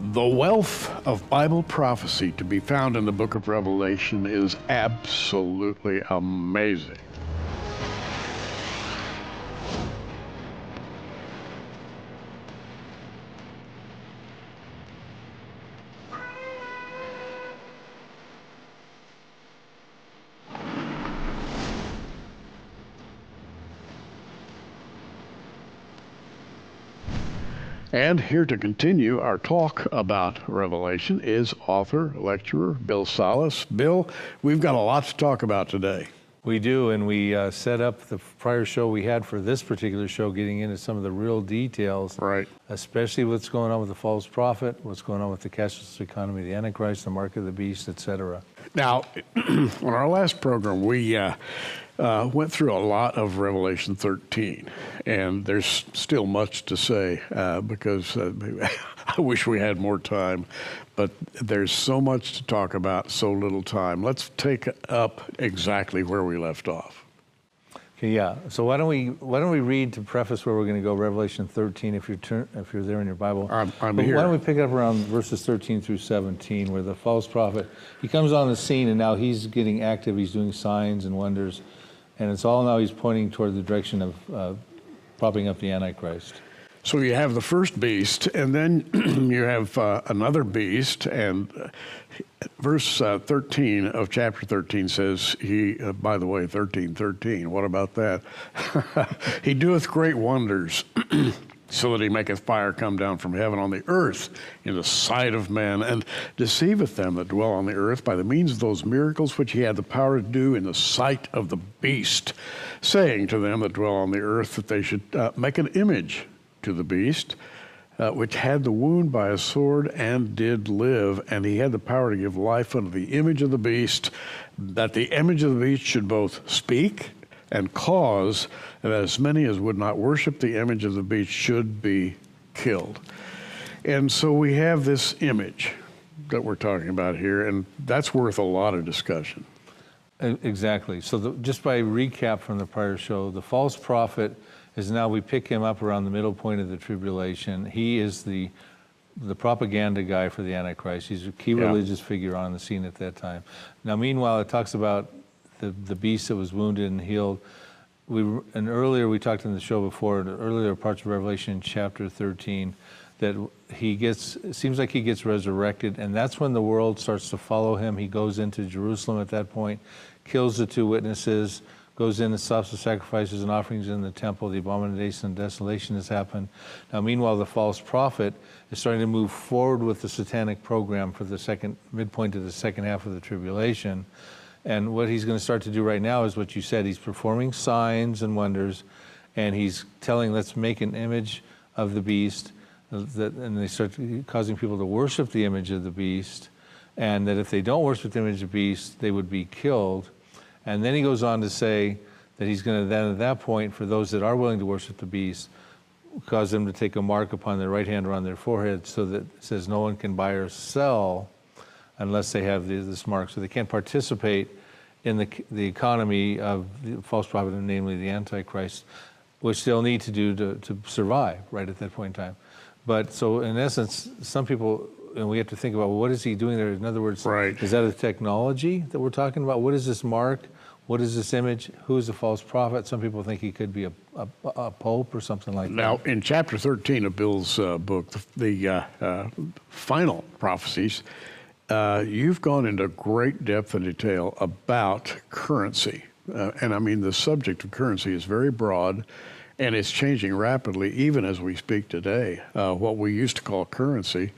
The wealth of Bible prophecy to be found in the book of Revelation is absolutely amazing. And here to continue our talk about Revelation is author, lecturer, Bill Salus. Bill, we've got a lot to talk about today. We do, and we set up the prior show we had for this particular show, getting into some of the real details, right? Especially what's going on with the false prophet, what's going on with the cashless economy, the Antichrist, the mark of the beast, etc. Now, on our last program, we went through a lot of Revelation 13, and there's still much to say because I wish we had more time, but there's so much to talk about, so little time. Let's take up exactly where we left off. Okay, yeah. So why don't we read to preface where we're going to go, Revelation 13, if you're there in your Bible. I'm here. Why don't we pick it up around verses 13 through 17, where the false prophet, he comes on the scene, and now he's getting active. He's doing signs and wonders. And it's all now he's pointing toward the direction of propping up the Antichrist. So you have the first beast, and then you have another beast, and verse 13 of chapter 13 says, by the way, 13:13, what about that? He doeth great wonders, so that he maketh fire come down from heaven on the earth in the sight of men, and deceiveth them that dwell on the earth by the means of those miracles which he had the power to do in the sight of the beast, saying to them that dwell on the earth that they should make an image to the beast, which had the wound by a sword and did live, and he had the power to give life unto the image of the beast, that the image of the beast should both speak and cause that as many as would not worship the image of the beast should be killed. And so we have this image that we're talking about here, and that's worth a lot of discussion. Exactly. So just by recap from the prior show, the false prophet is now, we pick him up around the middle point of the tribulation. He is the propaganda guy for the Antichrist. He's a key religious figure on the scene at that time. Now, meanwhile, it talks about the beast that was wounded and healed. And earlier we talked in the show before, the earlier parts of Revelation chapter 13, that it seems like he gets resurrected, and that's when the world starts to follow him. He goes into Jerusalem at that point, kills the two witnesses, goes in and stops the sacrifices and offerings in the temple. The abomination and desolation has happened. Now, meanwhile, the false prophet is starting to move forward with the satanic program for the midpoint of the second half of the tribulation. And what he's going to start to do right now is what you said. He's performing signs and wonders, and he's telling, let's make an image of the beast, and they start causing people to worship the image of the beast, and that if they don't worship the image of the beast, they would be killed. And then he goes on to say that he's going to then, at that point, for those that are willing to worship the beast, cause them to take a mark upon their right hand or on their forehead, so that it says no one can buy or sell unless they have this mark. So they can't participate in the economy of the false prophet, and namely the Antichrist, which they'll need to do to survive right at that point in time. But so in essence, some people, and we have to think about, well, what is he doing there? In other words, right. Is that a technology that we're talking about? What is this mark? What is this image? Who is the false prophet? Some people think he could be a pope or something like that. Now, in chapter 13 of Bill's book, the final prophecies, you've gone into great depth and detail about currency. And I mean, the subject of currency is very broad, and it's changing rapidly, even as we speak today. What we used to call currency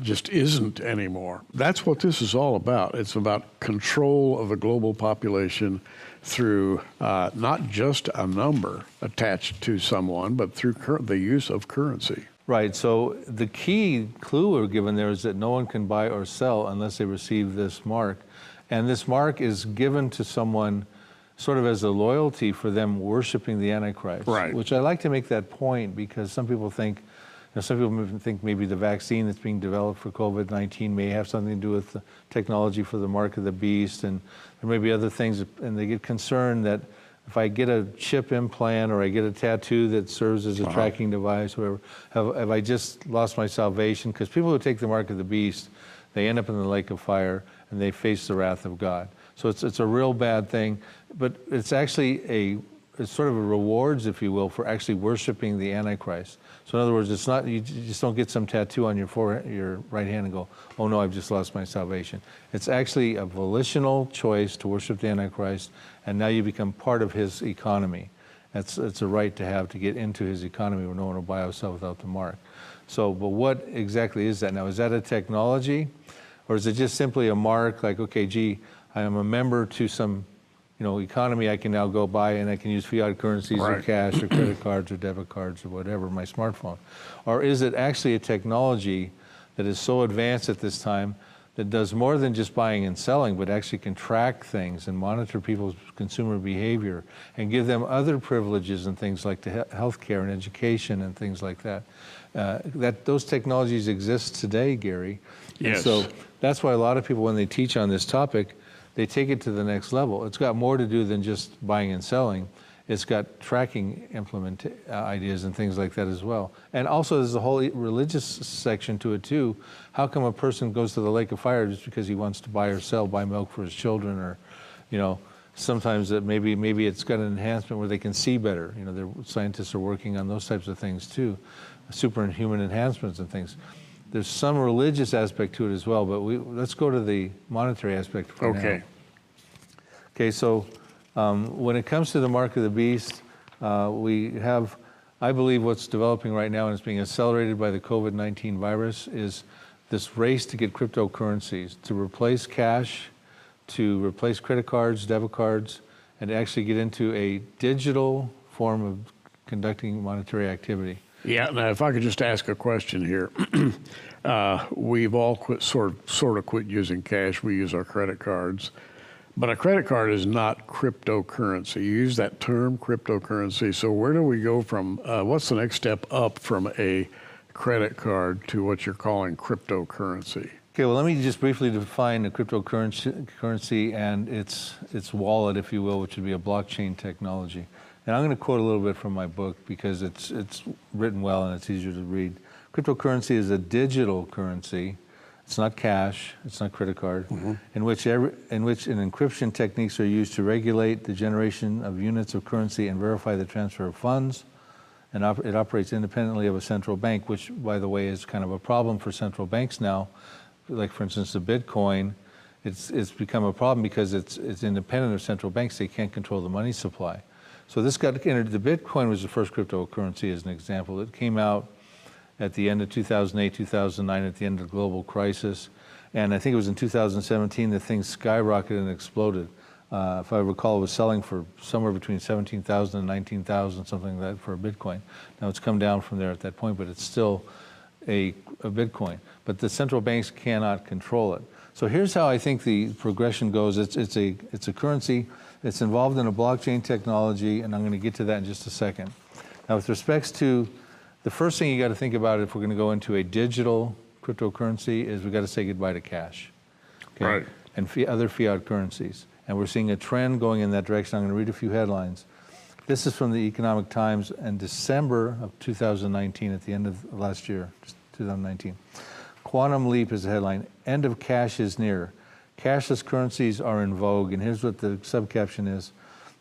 just isn't anymore. That's what this is all about. It's about control of the global population through not just a number attached to someone, but through the use of currency. Right, so the key clue we're given there is that no one can buy or sell unless they receive this mark. And this mark is given to someone sort of as a loyalty for them worshiping the Antichrist. Right. Which I like to make that point, because some people think maybe the vaccine that's being developed for COVID-19 may have something to do with the technology for the mark of the beast, and there may be other things, and they get concerned that if I get a chip implant or I get a tattoo that serves as a tracking device, whatever, have I just lost my salvation? Because people who take the mark of the beast, they end up in the lake of fire and they face the wrath of God. So it's a real bad thing, but it's actually it's sort of a rewards, if you will, for actually worshiping the Antichrist. So in other words, it's not, you just don't get some tattoo on your forehead, your right hand and go, oh no, I've just lost my salvation. It's actually a volitional choice to worship the Antichrist, and now you become part of his economy. It's a right to have to get into his economy where no one will buy or sell without the mark. So, but what exactly is that now? Is that a technology? Or is it just simply a mark like, okay, gee, I am a member to some economy, I can now go buy and I can use fiat currencies or cash or credit cards or debit cards or whatever, my smartphone? Or is it actually a technology that is so advanced at this time that does more than just buying and selling, but actually can track things and monitor people's consumer behavior and give them other privileges and things like the healthcare and education and things like that? Those technologies exist today, Gary. Yes. And so that's why a lot of people, when they teach on this topic, they take it to the next level. It's got more to do than just buying and selling. It's got tracking ideas and things like that as well. And also there's a whole religious section to it too. How come a person goes to the lake of fire just because he wants to buy or sell, buy milk for his children, or, sometimes that maybe it's got an enhancement where they can see better. Their scientists are working on those types of things too, superhuman enhancements and things. There's some religious aspect to it as well, but let's go to the monetary aspect for now. Okay, so when it comes to the mark of the beast, we have, I believe what's developing right now and it's being accelerated by the COVID-19 virus is this race to get cryptocurrencies, to replace cash, to replace credit cards, debit cards, and to actually get into a digital form of conducting monetary activity. Yeah, now if I could just ask a question here. We've all sort of quit using cash. We use our credit cards. But a credit card is not cryptocurrency. You use that term, cryptocurrency. So where do we go from, what's the next step up from a credit card to what you're calling cryptocurrency? Okay, well, let me just briefly define a cryptocurrency and its wallet, if you will, which would be a blockchain technology. And I'm going to quote a little bit from my book because it's written well and it's easier to read. Cryptocurrency is a digital currency. It's not cash, it's not credit card, in which encryption techniques are used to regulate the generation of units of currency and verify the transfer of funds. And it operates independently of a central bank, which, by the way, is kind of a problem for central banks now. Like, for instance, the Bitcoin, it's become a problem because it's independent of central banks. They can't control the money supply. So this got entered. The Bitcoin was the first cryptocurrency, as an example. It came out at the end of 2008, 2009, at the end of the global crisis. And I think it was in 2017 that things skyrocketed and exploded. If I recall, it was selling for somewhere between 17,000 and 19,000, something like that, for a Bitcoin. Now it's come down from there at that point, but it's still a Bitcoin. But the central banks cannot control it. So here's how I think the progression goes. It's a currency that's involved in a blockchain technology, and I'm going to get to that in just a second. Now, with respects to the first thing you got to think about if we're going to go into a digital cryptocurrency is we got to say goodbye to cash, okay? Right. And other fiat currencies. And we're seeing a trend going in that direction. I'm going to read a few headlines. This is from the Economic Times in December of 2019, at the end of last year, 2019. Quantum leap is the headline. End of cash is near. Cashless currencies are in vogue. And here's what the subcaption is.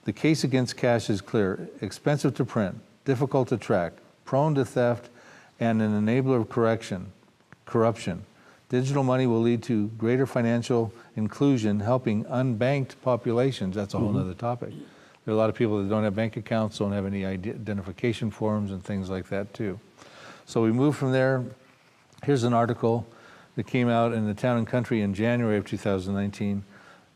The case against cash is clear. Expensive to print, difficult to track, prone to theft, and an enabler of corruption. Digital money will lead to greater financial inclusion, helping unbanked populations. That's a whole other topic. There are a lot of people that don't have bank accounts, don't have any identification forms and things like that too. So we move from there. Here's an article that came out in the Town and Country in January of 2019.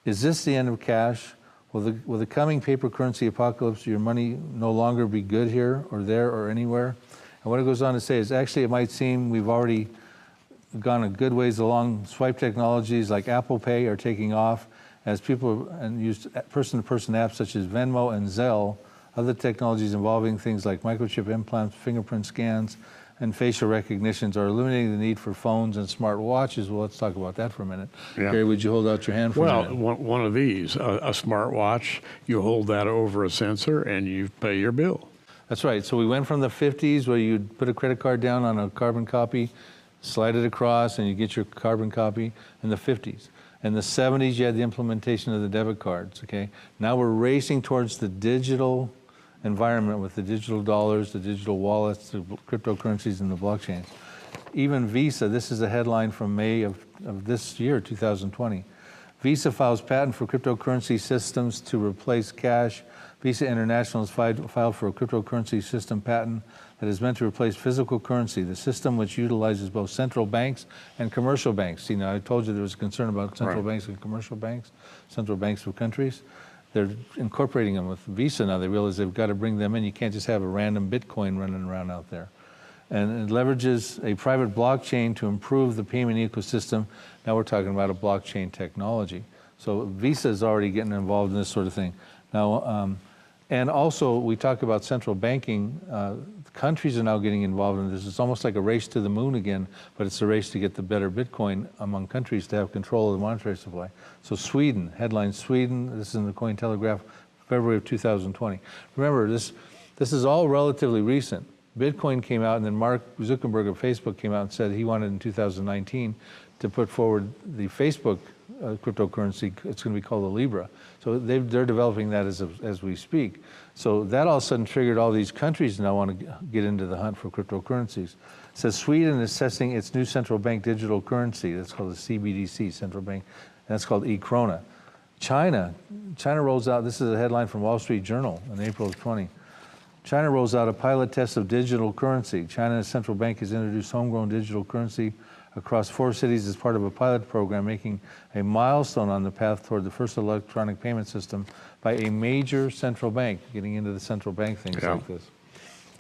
Is this the end of cash? Will the coming paper currency apocalypse, your money no longer be good here or there or anywhere? And what it goes on to say is, actually, it might seem we've already gone a good ways along. Swipe technologies like Apple Pay are taking off as people use person-to-person apps such as Venmo and Zelle, other technologies involving things like microchip implants, fingerprint scans, and facial recognitions are eliminating the need for phones and smart watches. Well, let's talk about that for a minute. Yeah. Gary, would you hold out your hand for a Well, minute? one of these, a smartwatch, you hold that over a sensor and you pay your bill. That's right. So we went from the 50s where you'd put a credit card down on a carbon copy, slide it across, and you get your carbon copy in the 50s. In the 70s, you had the implementation of the debit cards, okay? Now we're racing towards the digital environment with the digital dollars, the digital wallets, the cryptocurrencies, and the blockchains. Even Visa, this is a headline from May of this year, 2020. Visa files patent for cryptocurrency systems to replace cash. Visa International has filed for a cryptocurrency system patent that is meant to replace physical currency, the system which utilizes both central banks and commercial banks. See, now I told you there was concern about central banks and commercial banks, central banks of countries. They're incorporating them with Visa now. They realize they've got to bring them in. You can't just have a random Bitcoin running around out there. And it leverages a private blockchain to improve the payment ecosystem. Now we're talking about a blockchain technology. So Visa is already getting involved in this sort of thing. Now, and also we talk about central banking. Countries are now getting involved in this. It's almost like a race to the moon again, but it's a race to get the better Bitcoin among countries to have control of the monetary supply. So Sweden, headline Sweden, this is in the Cointelegraph, February of 2020. Remember, this is all relatively recent. Bitcoin came out, and then Mark Zuckerberg of Facebook came out and said he wanted in 2019 to put forward the Facebook cryptocurrency. It's going to be called the Libra. So they're developing that as we speak. So that all of a sudden triggered all these countries now want to get into the hunt for cryptocurrencies. It says Sweden is testing its new central bank digital currency. That's called the CBDC, central bank. And that's called e-krona. China rolls out, this is a headline from Wall Street Journal in April of 20. China rolls out a pilot test of digital currency. China's central bank has introduced homegrown digital currency across 4 cities as part of a pilot program, making a milestone on the path toward the first electronic payment system by a major central bank, getting into the central bank things like this.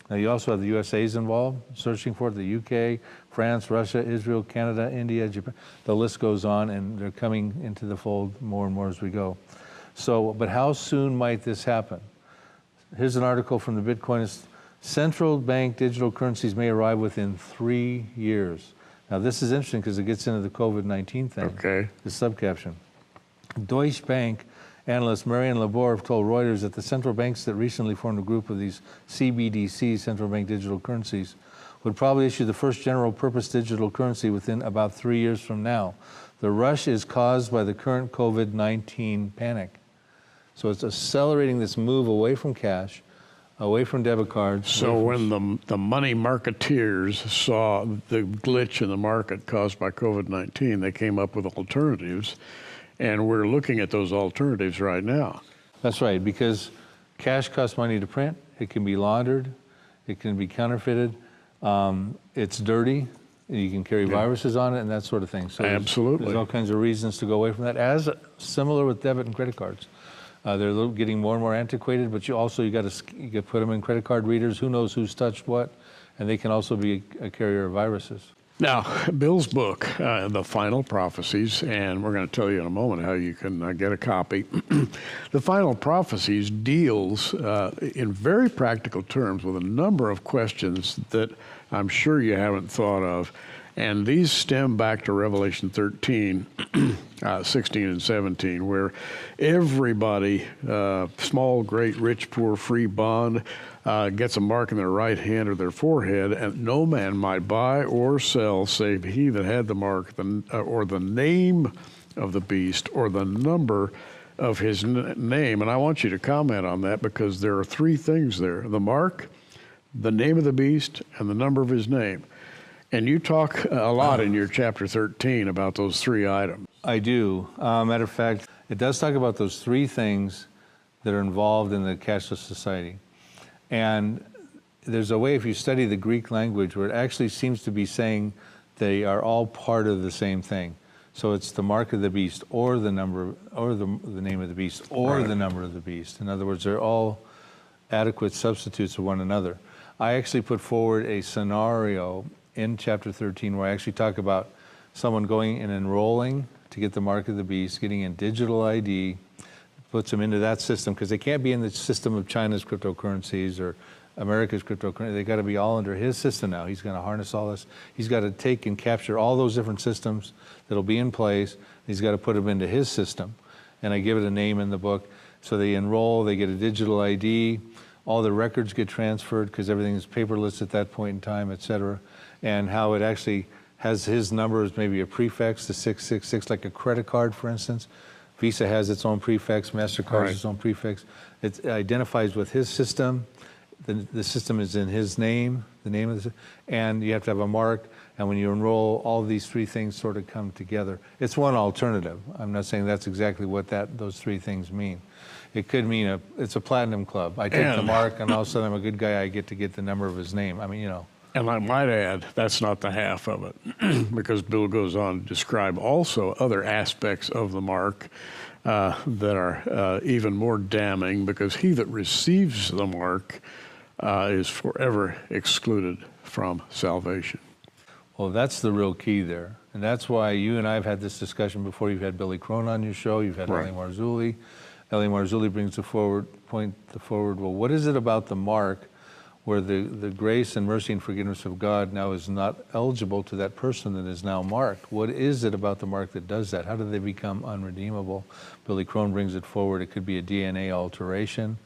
Now you also have the USA's involved, searching for it, the UK, France, Russia, Israel, Canada, India, Japan. The list goes on, and they're coming into the fold more and more as we go. So, but how soon might this happen? Here's an article from the Bitcoinist. Central bank digital currencies may arrive within 3 years. Now this is interesting because it gets into the COVID-19 thing. Okay. The subcaption. Deutsche Bank analyst Marian Labor told Reuters that the central banks that recently formed a group of these CBDC, central bank digital currencies, would probably issue the first general purpose digital currency within about 3 years from now. The rush is caused by the current COVID-19 panic. So it's accelerating this move away from cash, away from debit cards. So when the money marketeers saw the glitch in the market caused by COVID-19, they came up with alternatives, and we're looking at those alternatives right now. That's right, because cash costs money to print. It can be laundered. It can be counterfeited. It's dirty. You can carry viruses on it and that sort of thing. So absolutely. There's all kinds of reasons to go away from that, as similar with debit and credit cards. They're getting more and more antiquated, but you got to put them in credit card readers. Who knows who's touched what, and they can also be a carrier of viruses. Now, Bill's book, The Final Prophecies, and we're going to tell you in a moment how you can get a copy. The Final Prophecies deals in very practical terms with a number of questions that I'm sure you haven't thought of. And these stem back to Revelation 13, 16 and 17, where everybody, small, great, rich, poor, free, bond, gets a mark in their right hand or their forehead, and no man might buy or sell save he that had the mark, or the name of the beast, or the number of his name. And I want you to comment on that, because there are 3 things there: the mark, the name of the beast, and the number of his name. And you talk a lot in your chapter 13 about those 3 items. I do. Matter of fact, it does talk about those 3 things that are involved in the cashless society. And there's a way, if you study the Greek language, where it actually seems to be saying they are all part of the same thing. So it's the mark of the beast, or the number, or the name of the beast, or the number of the beast. In other words, they're all adequate substitutes of one another. I actually put forward a scenario in chapter 13 where I actually talk about someone going and enrolling to get the mark of the beast, getting a digital ID, puts them into that system, because they can't be in the system of China's cryptocurrencies or America's cryptocurrency. They got to be all under his system now. He's going to harness all this. He's got to take and capture all those different systems that'll be in place. He's got to put them into his system. And I give it a name in the book. So they enroll, they get a digital ID, all the records get transferred because everything is paperless at that point in time, et cetera. And how it actually has his number as maybe a prefix, the 666, like a credit card, for instance. Visa has its own prefix, MasterCard has its own prefix. It identifies with his system. The system is in his name, the name of the, and you have to have a mark. And when you enroll, all these three things sort of come together. It's one alternative. I'm not saying that's exactly what those three things mean. It could mean it's a platinum club. I take the mark, and all of a sudden I'm a good guy. I get to get the number of his name. I mean, you know. And I might add, that's not the half of it, because Bill goes on to describe also other aspects of the mark that are even more damning, because he that receives the mark is forever excluded from salvation. Well, that's the real key there. And that's why you and I have had this discussion before. You've had Billy Crone on your show. You've had Ellie Marzulli. Ellie Marzulli brings the forward, well, what is it about the mark where the grace and mercy and forgiveness of God now is not eligible to that person that is now marked? What is it about the mark that does that? How do they become unredeemable? Billy Crone brings it forward. It could be a DNA alteration.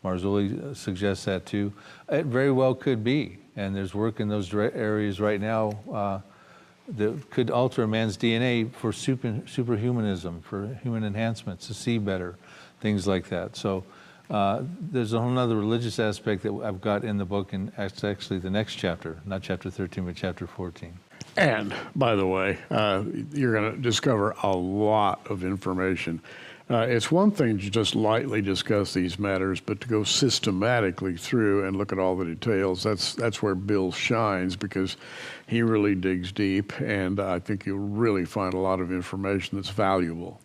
Marzulli suggests that too. It very well could be. And there's work in those areas right now that could alter a man's DNA for superhumanism, for human enhancements, to see better, things like that. So there's a whole other religious aspect that I've got in the book, and it's actually the next chapter, not chapter 13, but chapter 14. And, by the way, you're going to discover a lot of information. It's one thing to just lightly discuss these matters, but to go systematically through and look at all the details, that's where Bill shines, because he really digs deep, and I think you'll really find a lot of information that's valuable.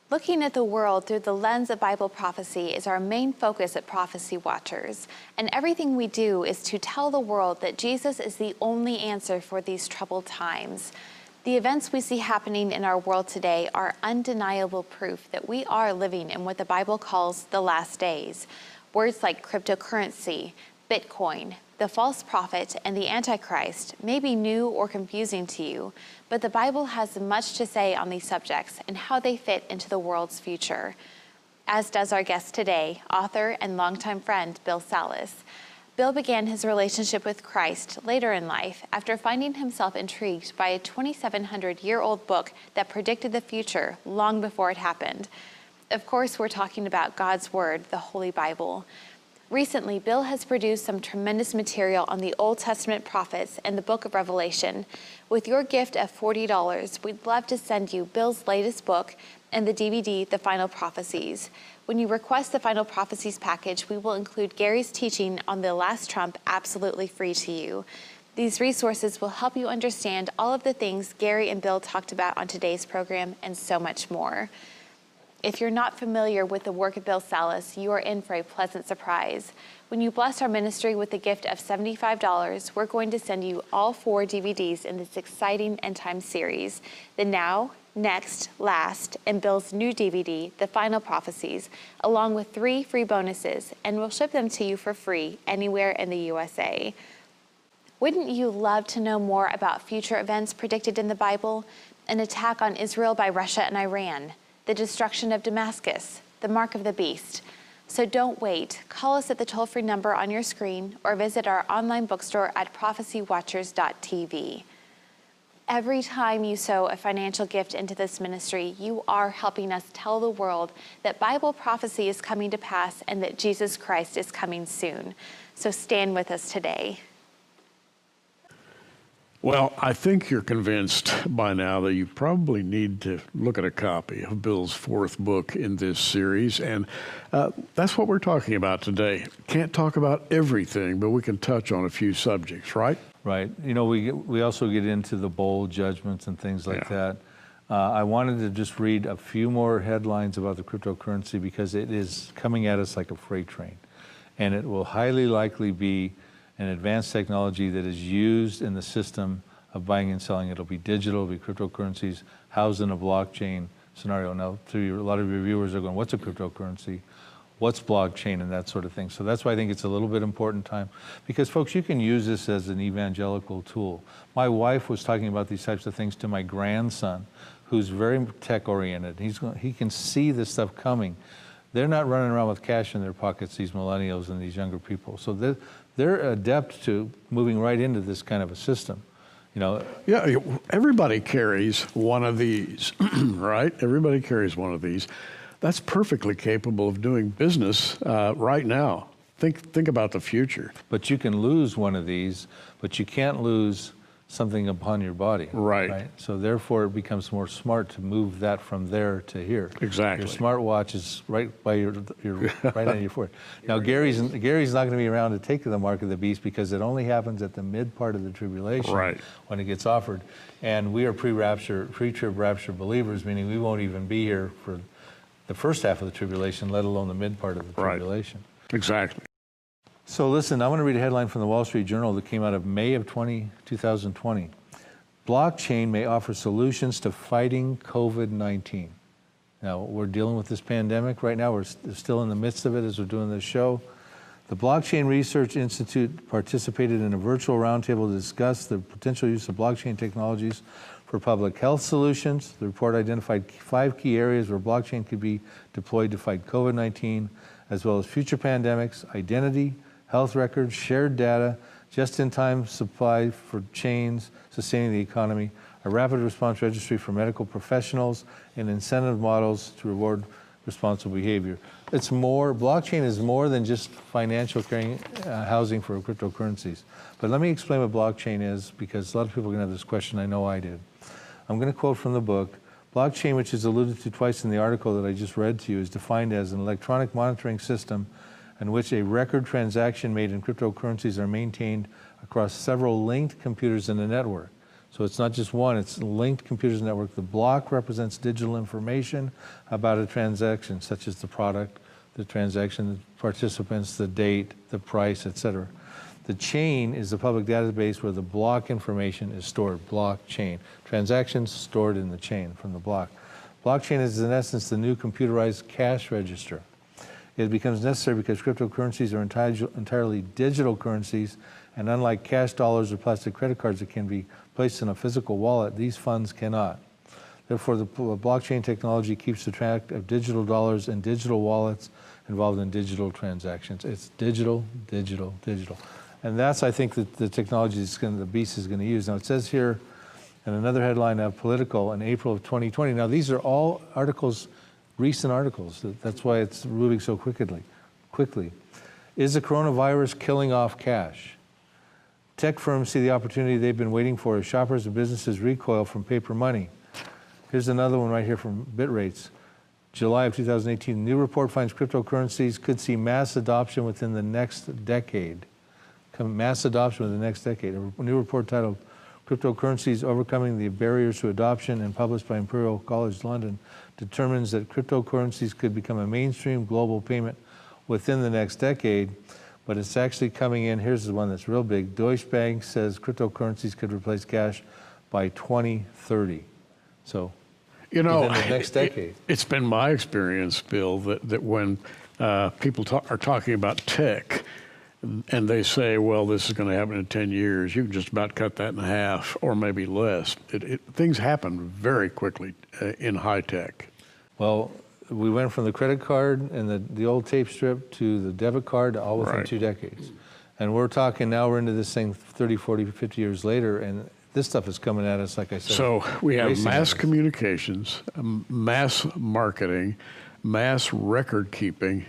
Looking at the world through the lens of Bible prophecy is our main focus at Prophecy Watchers, and everything we do is to tell the world that Jesus is the only answer for these troubled times. The events we see happening in our world today are undeniable proof that we are living in what the Bible calls the last days. Words like cryptocurrency, Bitcoin, the false prophet, and the Antichrist may be new or confusing to you, but the Bible has much to say on these subjects and how they fit into the world's future. As does our guest today, author and longtime friend Bill Salus. Bill began his relationship with Christ later in life after finding himself intrigued by a 2,700-year-old book that predicted the future long before it happened. Of course, we're talking about God's Word, the Holy Bible. Recently, Bill has produced some tremendous material on the Old Testament prophets and the book of Revelation. With your gift of $40, we'd love to send you Bill's latest book and the DVD, The Final Prophecies. When you request the Final Prophecies package, we will include Gary's teaching on the last trump absolutely free to you. These resources will help you understand all of the things Gary and Bill talked about on today's program and so much more. If you're not familiar with the work of Bill Salus, you are in for a pleasant surprise. When you bless our ministry with a gift of $75, we're going to send you all 4 DVDs in this exciting End Time series: the Now, Next, Last, and Bill's new DVD, The Final Prophecies, along with 3 free bonuses, and we'll ship them to you for free anywhere in the USA. Wouldn't you love to know more about future events predicted in the Bible? An attack on Israel by Russia and Iran, the destruction of Damascus, the mark of the beast. So don't wait. Call us at the toll-free number on your screen or visit our online bookstore at prophecywatchers.tv. Every time you sow a financial gift into this ministry, you are helping us tell the world that Bible prophecy is coming to pass and that Jesus Christ is coming soon. So stand with us today. Well, I think you're convinced by now that you probably need to look at a copy of Bill's 4th book in this series, and that's what we're talking about today. Can't talk about everything, but we can touch on a few subjects, right? Right. You know, we also get into the bowl judgments and things like that. I wanted to just read a few more headlines about the cryptocurrency because it is coming at us like a freight train, and it will highly likely be an advanced technology that is used in the system of buying and selling. It'll be digital, it'll be cryptocurrencies housed in a blockchain scenario. Now, a lot of your viewers are going, what's a cryptocurrency? what's blockchain and that sort of thing. So that's why I think it's a little bit important time, because folks, you can use this as an evangelical tool. My wife was talking about these types of things to my grandson, who's very tech oriented. He can see this stuff coming. They're not running around with cash in their pockets, these millennials and these younger people. So they're adept to moving right into this kind of a system. You know, Yeah, everybody carries one of these, right? Everybody carries one of these. That's perfectly capable of doing business right now. Think about the future. but you can lose one of these, but you can't lose something upon your body. Right. So therefore it becomes more smart to move that from there to here. Exactly. Your smartwatch is right by your right on your forehead. Now Gary's not going to be around to take the mark of the beast, because it only happens at the mid part of the tribulation, Right. when it gets offered. And we are pre-trib rapture believers, meaning we won't even be here for the first half of the tribulation, let alone the mid part of the Right. tribulation. Exactly. So listen, I want to read a headline from the Wall Street Journal that came out of May of 2020. Blockchain may offer solutions to fighting COVID-19. Now, we're dealing with this pandemic right now. We're still in the midst of it as we're doing this show. The Blockchain Research Institute participated in a virtual roundtable to discuss the potential use of blockchain technologies for public health solutions. The report identified 5 key areas where blockchain could be deployed to fight COVID-19, as well as future pandemics: identity, health records, shared data, just-in-time supply for chains, sustaining the economy, a rapid response registry for medical professionals, and incentive models to reward responsible behavior. Blockchain is more than just financial housing for cryptocurrencies. But let me explain what blockchain is, because a lot of people are going to have this question. I know I did. I'm going to quote from the book. Blockchain, which is alluded to twice in the article that I just read to you, is defined as an electronic monitoring system in which a record transaction made in cryptocurrencies are maintained across several linked computers in a network. So it's not just one, it's linked computers network. The block represents digital information about a transaction, such as the product, the transaction, the participants, the date, the price, etc. The chain is the public database where the block information is stored, blockchain. Transactions stored in the chain from the block. Blockchain is in essence the new computerized cash register. It becomes necessary because cryptocurrencies are entirely digital currencies, and unlike cash dollars or plastic credit cards that can be placed in a physical wallet, these funds cannot. Therefore, the blockchain technology keeps the track of digital dollars and digital wallets involved in digital transactions. It's digital, digital, digital. And that's, I think, that the technology the beast is going to use. Now, it says here in another headline of Political in April of 2020. Now, these are all articles, recent articles. That's why it's moving so quickly. Is the coronavirus killing off cash? Tech firms see the opportunity they've been waiting for as shoppers and businesses recoil from paper money. Here's another one right here from Bitrates. July of 2018, a new report finds cryptocurrencies could see mass adoption within the next decade. Mass adoption within the next decade. A new report titled Cryptocurrencies Overcoming the Barriers to Adoption, and published by Imperial College London, determines that cryptocurrencies could become a mainstream global payment within the next decade. But it's actually coming in. Here's the one that's real big. Deutsche Bank says cryptocurrencies could replace cash by 2030. So, within the next decade. It's been my experience, Bill, that when people are talking about tech, and they say, well, this is going to happen in 10 years, you can just about cut that in half or maybe less. Things happen very quickly in high tech. Well, we went from the credit card and the old tape strip to the debit card, all within Right. 2 decades. And we're talking now, we're into this thing 30, 40, 50 years later, and this stuff is coming at us, like I said. So we have racing mass at us. Communications, mass marketing, mass record keeping,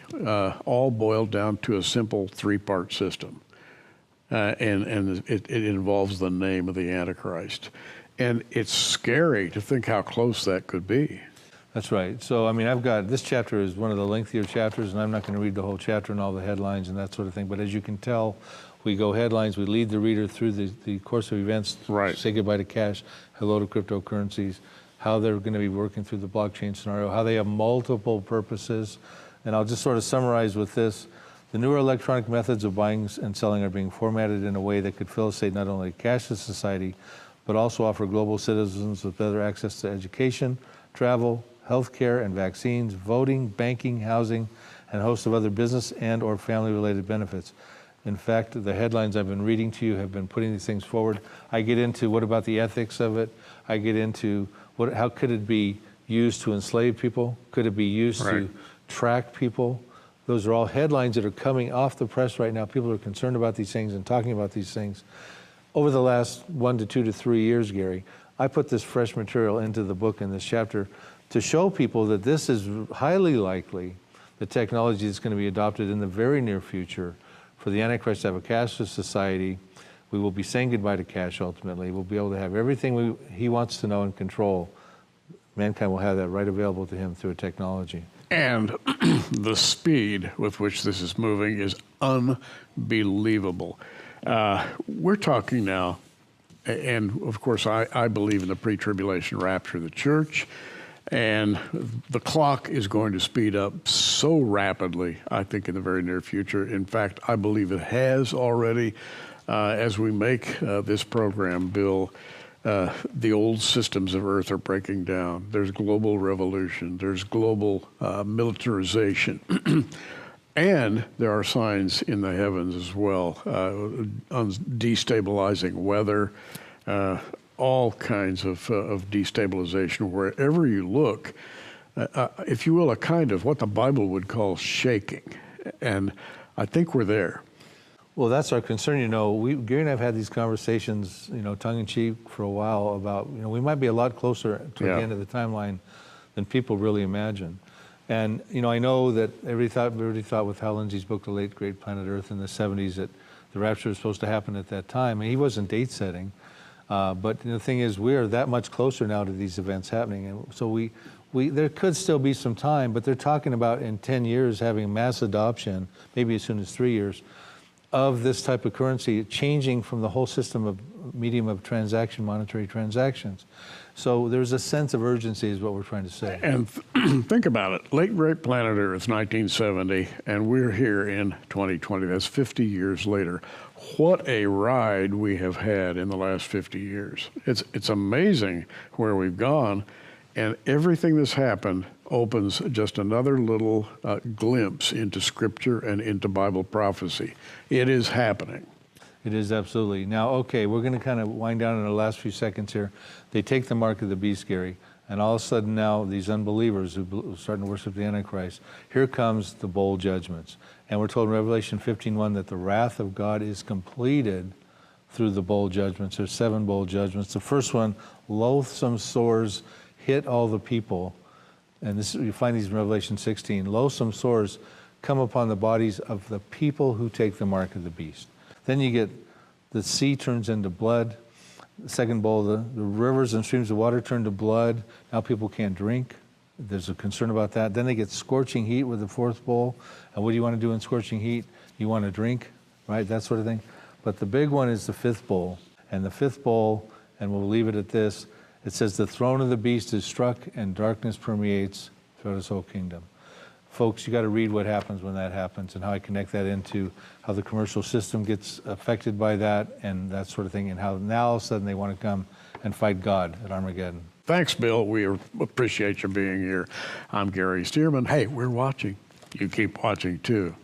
all boiled down to a simple 3-part system. And it involves the name of the Antichrist. And it's scary to think how close that could be. That's right. So, I mean, this chapter is one of the lengthier chapters, and I'm not going to read the whole chapter and all the headlines and that sort of thing. But as you can tell, we go headlines, we lead the reader through the course of events, Right. say goodbye to cash, hello to cryptocurrencies, how they're going to be working through the blockchain scenario, how they have multiple purposes. And I'll just sort of summarize with this. The newer electronic methods of buying and selling are being formatted in a way that could facilitate not only a cashless society, but also offer global citizens with better access to education, travel, healthcare and vaccines, voting, banking, housing, and a host of other business and or family-related benefits. In fact, the headlines I've been reading to you have been putting these things forward. I get into what about the ethics of it. I get into how could it be used to enslave people? Could it be used to track people? Those are all headlines that are coming off the press right now. People are concerned about these things and talking about these things. Over the last 1 to 2 to 3 years, Gary, I put this fresh material into the book in this chapter to show people that this is highly likely the technology that's going to be adopted in the very near future for the Antichrist to have a cashless society. We will be saying goodbye to cash ultimately. We'll be able to have everything he wants to know and control. Mankind will have that right available to him through a technology. And the speed with which this is moving is unbelievable. We're talking now, and of course I believe in the pre-tribulation rapture of the church, and the clock is going to speed up so rapidly, I think, in the very near future. In fact, I believe it has already. As we make this program, Bill, the old systems of Earth are breaking down. There's global revolution. There's global militarization. And there are signs in the heavens as well, on destabilizing weather, all kinds of destabilization. Wherever you look, if you will, a kind of what the Bible would call shaking. And I think we're there. Well, that's our concern. You know, Gary and I have had these conversations, tongue-in-cheek for a while about, we might be a lot closer to the end of the timeline than people really imagine. And, I know that everybody thought with Hal Lindsey's book, The Late Great Planet Earth, in the 70s, that the rapture was supposed to happen at that time. And he wasn't date setting. But the thing is, we are that much closer now to these events happening. And so there could still be some time, but they're talking about in 10 years having mass adoption, maybe as soon as 3 years, of this type of currency, changing from the whole system of medium of transaction, monetary transactions. So there's a sense of urgency is what we're trying to say. And think about it, late great planet Earth, 1970, and we're here in 2020. That's 50 years later. What a ride we have had in the last 50 years. It's amazing where we've gone, and everything that's happened opens just another little glimpse into Scripture and into Bible prophecy. It is happening. It is absolutely. Now, okay, we're going to kind of wind down in the last few seconds here. They take the mark of the beast, Gary, and all of a sudden now these unbelievers who are starting to worship the Antichrist, here comes the bowl judgments. And we're told in Revelation 15:1 that the wrath of God is completed through the bowl judgments. There's 7 bowl judgments. The first one, loathsome sores hit all the people. And this, you find these in Revelation 16. Loathsome sores come upon the bodies of the people who take the mark of the beast. Then you get the sea turns into blood. The second bowl, the rivers and streams of water turn to blood. Now people can't drink. There's a concern about that. Then they get scorching heat with the fourth bowl. And what do you want to do in scorching heat? You want to drink, right? That sort of thing. But the big one is the fifth bowl. And the fifth bowl, and we'll leave it at this, it says the throne of the beast is struck and darkness permeates throughout his whole kingdom. Folks, you got to read what happens when that happens and how I connect that into how the commercial system gets affected by that and that sort of thing, and how now all of a sudden they want to come and fight God at Armageddon. Thanks, Bill. We appreciate you being here. I'm Gary Stearman. Hey, we're watching. You keep watching too.